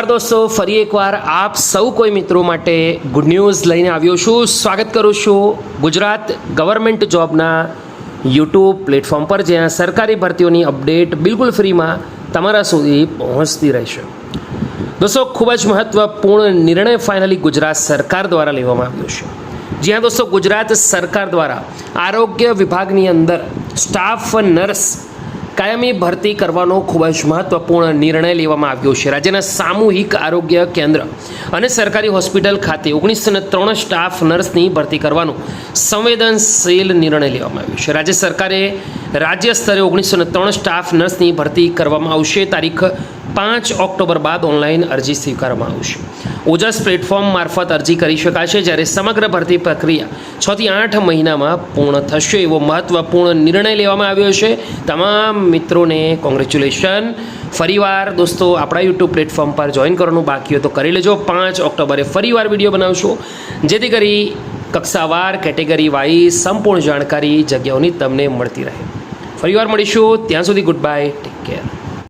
નમસ્કાર દોસ્તો, ફરી એકવાર આપ સૌ કોઈ મિત્રો માટે ગુડ ન્યૂઝ લઈને આવ્યો છું. સ્વાગત કરું છું ગુજરાત ગવર્મેન્ટ જોબના યુટ્યુબ પ્લેટફોર્મ પર, જ્યાં સરકારી ભરતીઓની અપડેટ બિલકુલ ફ્રીમાં તમારા સુધી પહોંચતી રહેશે. દોસ્તો, ખૂબ જ મહત્વપૂર્ણ નિર્ણય ફાઇનલી ગુજરાત સરકાર દ્વારા લેવામાં આવ્યો છે. જ્યાં દોસ્તો ગુજરાત સરકાર દ્વારા આરોગ્ય વિભાગની અંદર સ્ટાફ નર્સ કાયમી ભરતી કરવાનો ખૂબ જ મહત્વપૂર્ણ નિર્ણય લેવામાં આવ્યો છે. રાજ્યના સામૂહિક આરોગ્ય કેન્દ્ર અને સરકારી હોસ્પિટલ ખાતે 1903 સ્ટાફ નર્સની ભરતી કરવાનો સંવેદનશીલ નિર્ણય લેવામાં આવ્યો છે. રાજ્ય સરકારે રાજ્ય સ્તરે 1903 સ્ટાફ નર્સની ભરતી કરવામાં આવશે. તારીખ 5 ઓક્ટોબર બાદ ઓનલાઈન અરજી સ્વીકારવામાં આવશે. ઓજસ પ્લેટફોર્મ મારફત અરજી કરી શકાશે, જ્યારે સમગ્ર ભરતી પ્રક્રિયા 6 થી 8 મહિનામાં પૂર્ણ થશે. એવો મહત્વપૂર્ણ નિર્ણય લેવામાં આવ્યો છે. તમામ મિત્રોને કોંગ્રેચ્યુલેશન. ફરીવાર દોસ્તો આપણા યુટ્યુબ પ્લેટફોર્મ પર જોઈન કરવાનું બાકી હોય તો કરી લેજો. 5 ઓક્ટોબરે ફરીવાર વિડીયો બનાવશું, જેથી કરી કક્ષાવાર કેટેગરી વાઇઝ સંપૂર્ણ જાણકારી જગ્યાઓની તમને મળતી રહે. ફરીવાર મળીશું. ત્યાં સુધી ગુડ બાય, ટેક કેર.